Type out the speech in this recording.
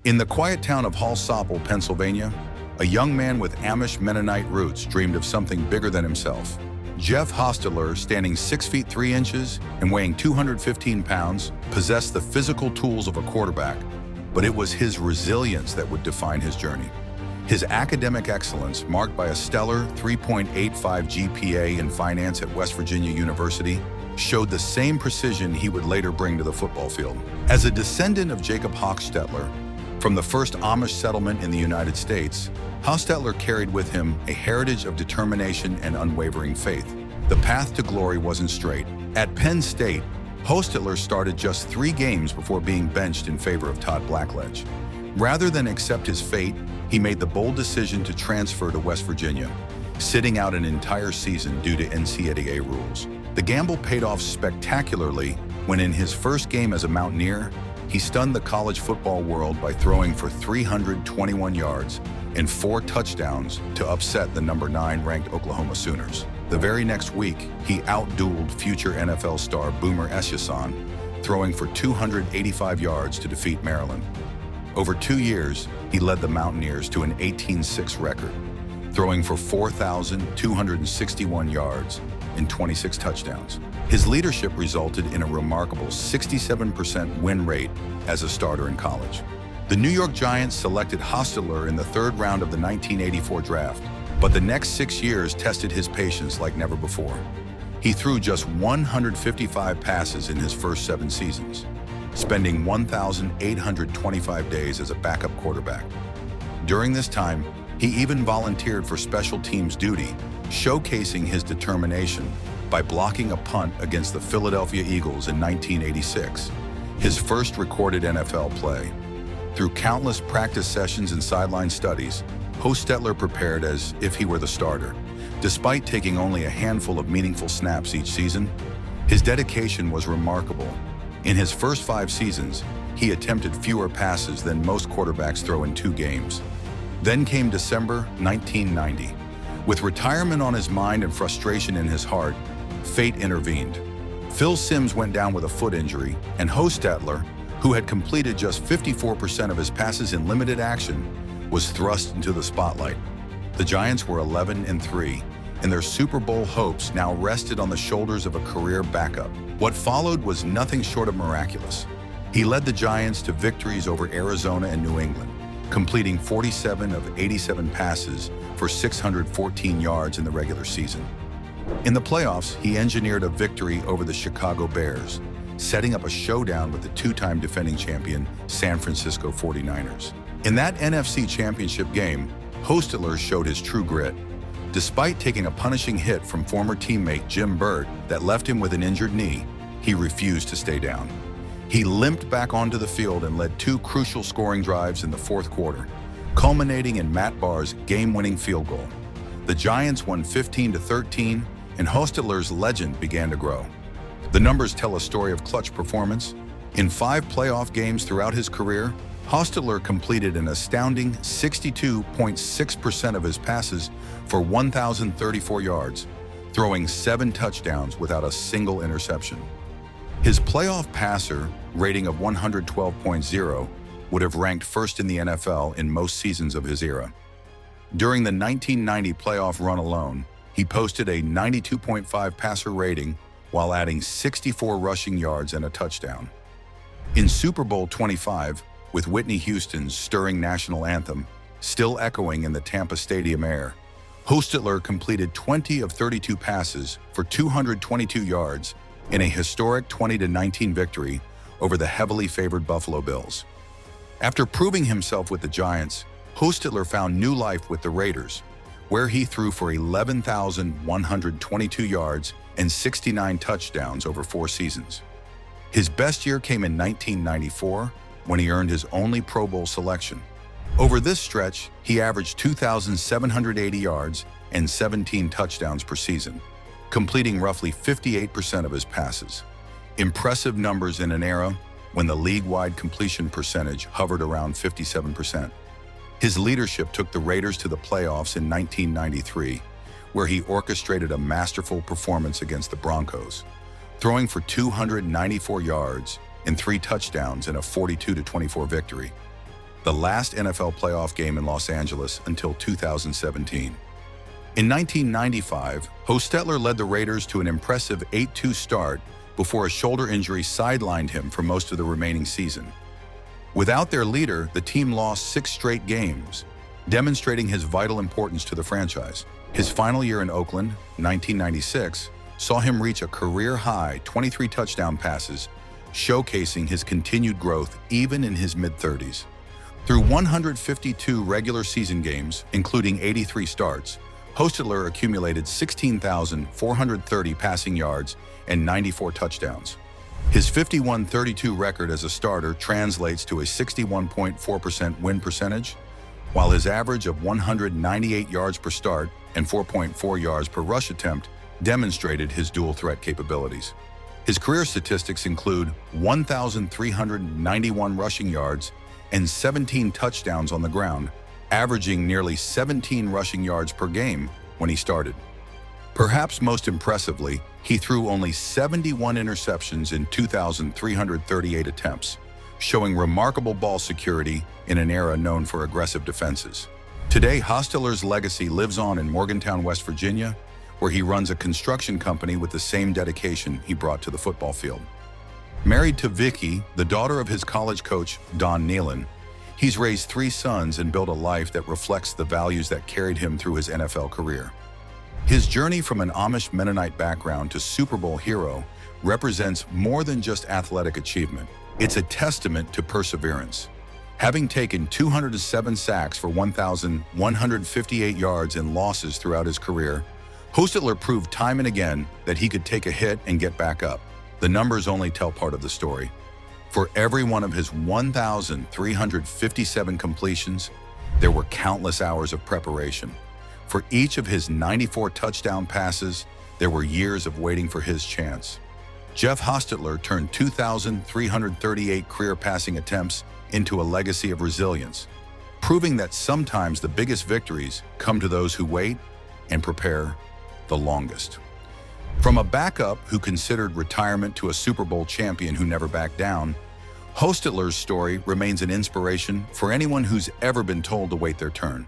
In the quiet town of Hollsopple, Pennsylvania, a young man with Amish-Mennonite roots dreamed of something bigger than himself. Jeff Hostetler, standing 6 feet 3 inches and weighing 215 pounds, possessed the physical tools of a quarterback, but it was his resilience that would define his journey. His academic excellence, marked by a stellar 3.85 GPA in finance at West Virginia University, showed the same precision he would later bring to the football field. As a descendant of Jacob Hostetler, from the first Amish settlement in the United States, Hostetler carried with him a heritage of determination and unwavering faith. The path to glory wasn't straight. At Penn State, Hostetler started just 3 games before being benched in favor of Todd Blackledge. Rather than accept his fate, he made the bold decision to transfer to West Virginia, sitting out an entire season due to NCAA rules. The gamble paid off spectacularly when in his first game as a Mountaineer, he stunned the college football world by throwing for 321 yards and 4 touchdowns to upset the number 9 ranked Oklahoma Sooners. The very next week, he outdueled future NFL star Boomer Esiason, throwing for 285 yards to defeat Maryland. Over 2 years, he led the Mountaineers to an 18-6 record, throwing for 4,261 yards and 26 touchdowns. His leadership resulted in a remarkable 67% win rate as a starter in college. The New York Giants selected Hostetler in the 3rd round of the 1984 draft, but the next 6 years tested his patience like never before. He threw just 155 passes in his first 7 seasons, spending 1,825 days as a backup quarterback. During this time, he even volunteered for special teams duty, showcasing his determination by blocking a punt against the Philadelphia Eagles in 1986, his first recorded NFL play. Through countless practice sessions and sideline studies, Hostetler prepared as if he were the starter. Despite taking only a handful of meaningful snaps each season, his dedication was remarkable. In his first 5 seasons, he attempted fewer passes than most quarterbacks throw in 2 games. Then came December 1990. With retirement on his mind and frustration in his heart, fate intervened. Phil Simms went down with a foot injury, and Hostetler, who had completed just 54% of his passes in limited action, was thrust into the spotlight. The Giants were 11-3, and their Super Bowl hopes now rested on the shoulders of a career backup. What followed was nothing short of miraculous. He led the Giants to victories over Arizona and New England, completing 47 of 87 passes for 614 yards in the regular season. In the playoffs, he engineered a victory over the Chicago Bears, setting up a showdown with the 2-time defending champion San Francisco 49ers. In that NFC Championship game, Hostetler showed his true grit. Despite taking a punishing hit from former teammate Jim Burt that left him with an injured knee, he refused to stay down. He limped back onto the field and led 2 crucial scoring drives in the 4th quarter, culminating in Matt Barr's game-winning field goal. The Giants won 15-13, and Hostetler's legend began to grow. The numbers tell a story of clutch performance. In 5 playoff games throughout his career, Hostetler completed an astounding 62.6% of his passes for 1,034 yards, throwing 7 touchdowns without a single interception. His playoff passer rating of 112.0 would have ranked first in the NFL in most seasons of his era. During the 1990 playoff run alone, he posted a 92.5 passer rating while adding 64 rushing yards and a touchdown. In Super Bowl XXV, with Whitney Houston's stirring national anthem still echoing in the Tampa Stadium air, Hostetler completed 20 of 32 passes for 222 yards in a historic 20-19 victory over the heavily favored Buffalo Bills. After proving himself with the Giants, Hostetler found new life with the Raiders, where he threw for 11,122 yards and 69 touchdowns over 4 seasons. His best year came in 1994, when he earned his only Pro Bowl selection. Over this stretch, he averaged 2,780 yards and 17 touchdowns per season, completing roughly 58% of his passes. Impressive numbers in an era when the league-wide completion percentage hovered around 57%. His leadership took the Raiders to the playoffs in 1993, where he orchestrated a masterful performance against the Broncos, throwing for 294 yards and 3 touchdowns in a 42-24 victory. the last NFL playoff game in Los Angeles until 2017. In 1995, Hostetler led the Raiders to an impressive 8-2 start before a shoulder injury sidelined him for most of the remaining season. Without their leader, the team lost 6 straight games, demonstrating his vital importance to the franchise. His final year in Oakland, 1996, saw him reach a career-high 23 touchdown passes, showcasing his continued growth even in his mid-30s. Through 152 regular season games, including 83 starts, Hostetler accumulated 16,430 passing yards and 94 touchdowns. His 51-32 record as a starter translates to a 61.4% win percentage, while his average of 198 yards per start and 4.4 yards per rush attempt demonstrated his dual threat capabilities. His career statistics include 1,391 rushing yards and 17 touchdowns on the ground, averaging nearly 17 rushing yards per game when he started. Perhaps most impressively, he threw only 71 interceptions in 2,338 attempts, showing remarkable ball security in an era known for aggressive defenses. Today, Hostetler's legacy lives on in Morgantown, West Virginia, where he runs a construction company with the same dedication he brought to the football field. Married to Vicky, the daughter of his college coach, Don Nealon, he's raised 3 sons and built a life that reflects the values that carried him through his NFL career. His journey from an Amish-Mennonite background to Super Bowl hero represents more than just athletic achievement. It's a testament to perseverance. Having taken 207 sacks for 1,158 yards in losses throughout his career, Hostetler proved time and again that he could take a hit and get back up. The numbers only tell part of the story. For every one of his 1,357 completions, there were countless hours of preparation. For each of his 94 touchdown passes, there were years of waiting for his chance. Jeff Hostetler turned 2,338 career passing attempts into a legacy of resilience, proving that sometimes the biggest victories come to those who wait and prepare the longest. From a backup who considered retirement to a Super Bowl champion who never backed down, Hostetler's story remains an inspiration for anyone who's ever been told to wait their turn.